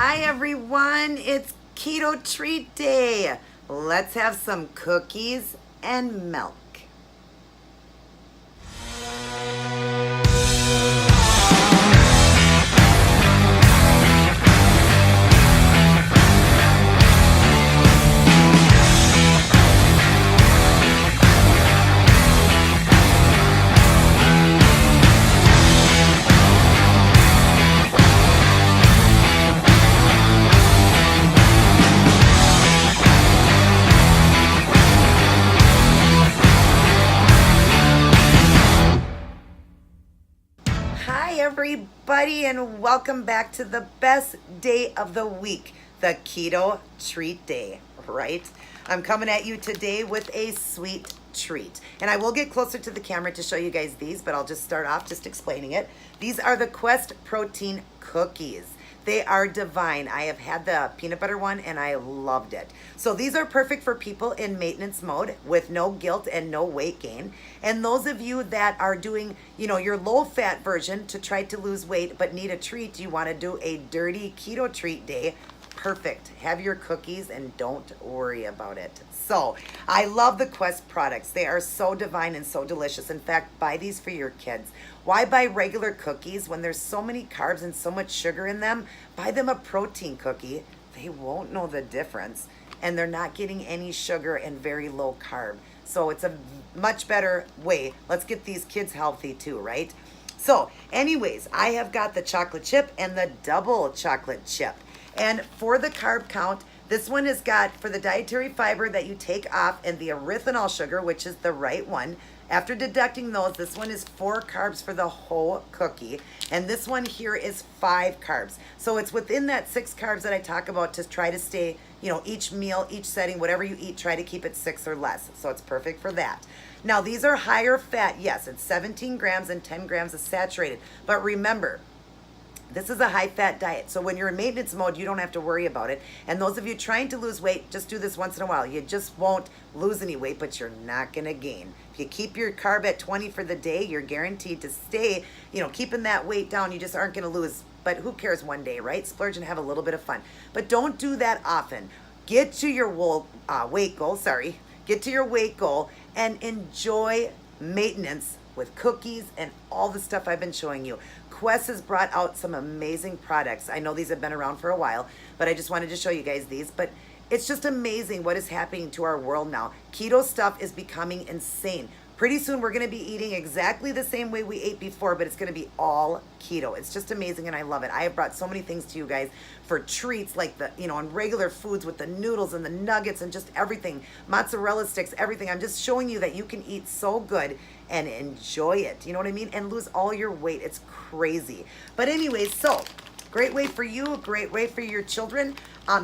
Hi everyone, it's Keto Treat Day. Let's have some cookies and milk. Hi everybody, and welcome back to the best day of the week, the Keto Treat Day, right? I'm coming at you today with a sweet treat, and I will get closer to the camera to show you guys these, but I'll just start off just explaining it. These are the Quest protein cookies. They are divine. I have had the peanut butter one and I loved it. So these are perfect for people in maintenance mode with no guilt and no weight gain. And those of you that are doing, your low fat version to try to lose weight but need a treat, you want to do a dirty keto treat day, perfect. Have your cookies and don't worry about it. So I love the Quest products. They are so divine and so delicious. In fact, buy these for your kids. Why buy regular cookies when there's so many carbs and so much sugar in them? Buy them a protein cookie. They won't know the difference. And they're not getting any sugar and very low carb. So it's a much better way. Let's get these kids healthy too, right? So anyways, I have got the chocolate chip and the double chocolate chip. And for the carb count, this one has got, for the dietary fiber that you take off and the erythritol sugar, which is the right one, after deducting those, this one is 4 carbs for the whole cookie. And this one here is 5 carbs. So it's within that 6 carbs that I talk about to try to stay, each meal, each setting, whatever you eat, try to keep it 6 or less. So it's perfect for that. Now, these are higher fat. Yes, it's 17 grams and 10 grams of saturated. But remember, this is a high-fat diet, so when you're in maintenance mode, you don't have to worry about it. And those of you trying to lose weight, just do this once in a while. You just won't lose any weight, but you're not going to gain. If you keep your carb at 20 for the day, you're guaranteed to stay, keeping that weight down. You just aren't going to lose, but who cares one day, right? Splurge and have a little bit of fun. But don't do that often. Get to your weight goal, Get to your weight goal and enjoy maintenance with cookies and all the stuff I've been showing you. Quest has brought out some amazing products. I know these have been around for a while, but I just wanted to show you guys these. But it's just amazing what is happening to our world now. Keto stuff is becoming insane. Pretty soon we're going to be eating exactly the same way we ate before, but it's going to be all keto. It's just amazing and I love it. I have brought so many things to you guys for treats like on regular foods with the noodles and the nuggets and just everything. Mozzarella sticks, everything. I'm just showing you that you can eat so good and enjoy it. You know what I mean? And lose all your weight. It's crazy. But anyways, so great way for you, great way for your children.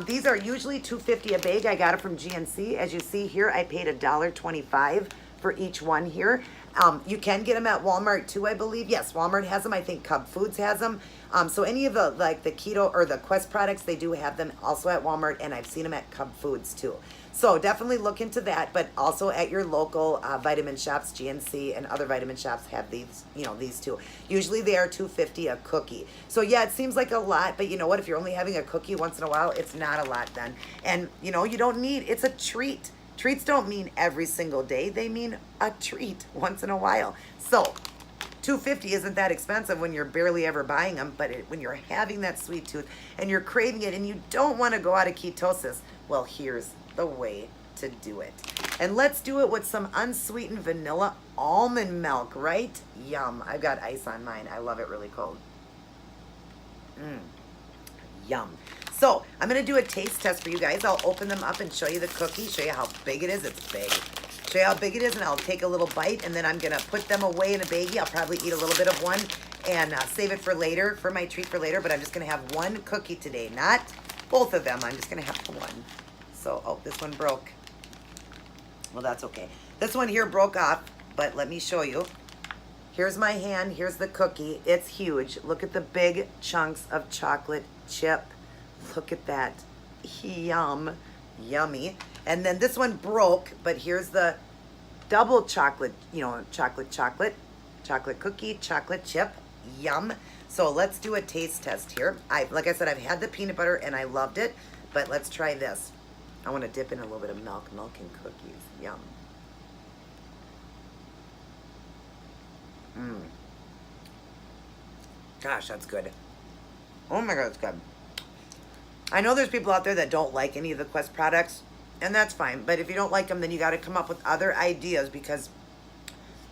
These are usually $2.50 a bag. I got it from GNC. As you see here, I paid $1.25 for each one here. You can get them at Walmart too, I believe. Yes, Walmart has them. I think Cub Foods has them. So any of the the keto or the Quest products, they do have them also at Walmart, and I've seen them at Cub Foods too. So definitely look into that, but also at your local vitamin shops, GNC and other vitamin shops have these, these too. Usually they are $2.50 a cookie. So yeah, it seems like a lot, but you know what? If you're only having a cookie once in a while, it's not a lot then. And you don't need, it's a treat. Treats don't mean every single day. They mean a treat once in a while. So $2.50 isn't that expensive when you're barely ever buying them, but when you're having that sweet tooth and you're craving it and you don't want to go out of ketosis, well, here's the way to do it. And let's do it with some unsweetened vanilla almond milk, right? Yum. I've got ice on mine. I love it really cold. Yum. So I'm going to do a taste test for you guys. I'll open them up and show you the cookie, show you how big it is. It's big. Show you how big it is, and I'll take a little bite, and then I'm going to put them away in a baggie. I'll probably eat a little bit of one and save it for later, for my treat for later, but I'm just going to have one cookie today, not both of them. I'm just going to have one. So, oh, this one broke. Well, that's okay. This one here broke off, but let me show you. Here's my hand. Here's the cookie. It's huge. Look at the big chunks of chocolate chip. Look at that. Yum. Yummy. And then this one broke, but here's the double chocolate, chocolate cookie, chocolate chip. Yum. So let's do a taste test here. Like I said, I've had the peanut butter and I loved it, but let's try this. I want to dip in a little bit of milk and cookies. Yum. Gosh, that's good. Oh my God, it's good. I know there's people out there that don't like any of the Quest products, and that's fine. But if you don't like them, then you got to come up with other ideas, because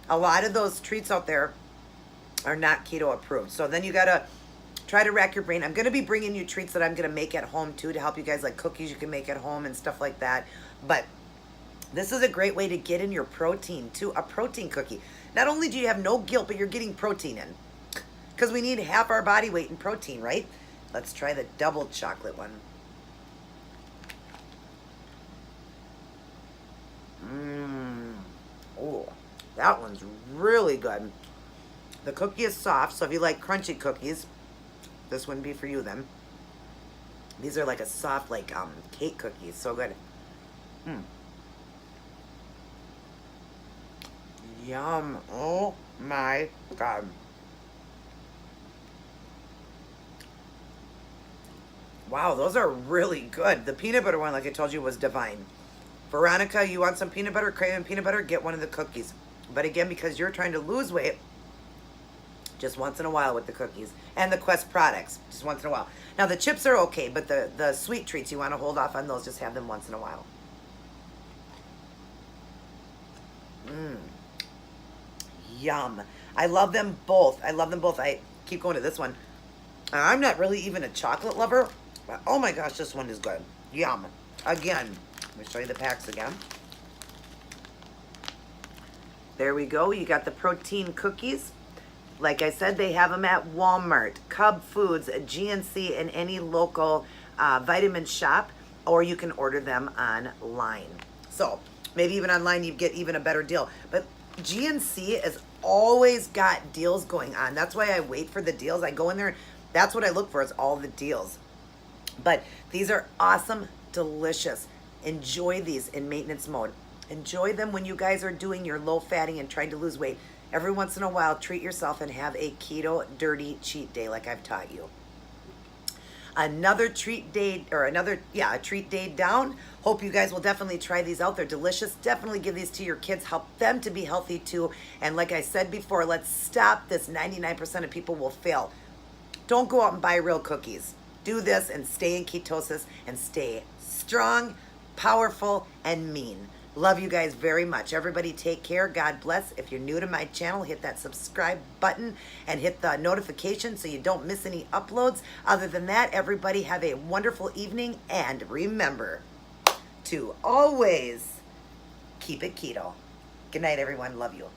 a lot of those treats out there are not keto approved. So then you got to try to rack your brain. I'm going to be bringing you treats that I'm going to make at home too, to help you guys, like cookies you can make at home and stuff like that. But this is a great way to get in your protein too, a protein cookie. Not only do you have no guilt, but you're getting protein in, because we need half our body weight in protein, right? Let's try the double chocolate one. Oh, that one's really good. The cookie is soft, so if you like crunchy cookies, this wouldn't be for you then. These are like a soft, like cake cookies. So good. Yum. Oh my God. Wow, those are really good. The peanut butter one, like I told you, was divine. Veronica, you want some peanut butter, craving peanut butter? Get one of the cookies. But again, because you're trying to lose weight, just once in a while with the cookies. And the Quest products, just once in a while. Now, the chips are okay, but the sweet treats, you want to hold off on those. Just have them once in a while. Yum. I love them both. I love them both. I keep going to this one. I'm not really even a chocolate lover, but oh my gosh, this one is good. Yum. Again, let me show you the packs again. There we go. You got the protein cookies. Like I said, they have them at Walmart, Cub Foods, GNC, and any local vitamin shop, or you can order them online. So maybe even online you get even a better deal. But GNC has always got deals going on. That's why I wait for the deals. I go in there. That's what I look for, is all the deals. But these are awesome, delicious. Enjoy these in maintenance mode. Enjoy them when you guys are doing your low fatting and trying to lose weight. Every once in a while, treat yourself and have a keto dirty cheat day like I've taught you. Another treat day, or a treat day down. Hope you guys will definitely try these out. They're delicious. Definitely give these to your kids. Help them to be healthy too. And like I said before, let's stop this. 99% of people will fail. Don't go out and buy real cookies. Do this and stay in ketosis and stay strong, powerful, and mean. Love you guys very much. Everybody take care. God bless. If you're new to my channel, hit that subscribe button and hit the notification so you don't miss any uploads. Other than that, everybody have a wonderful evening, and remember to always keep it keto. Good night, everyone. Love you.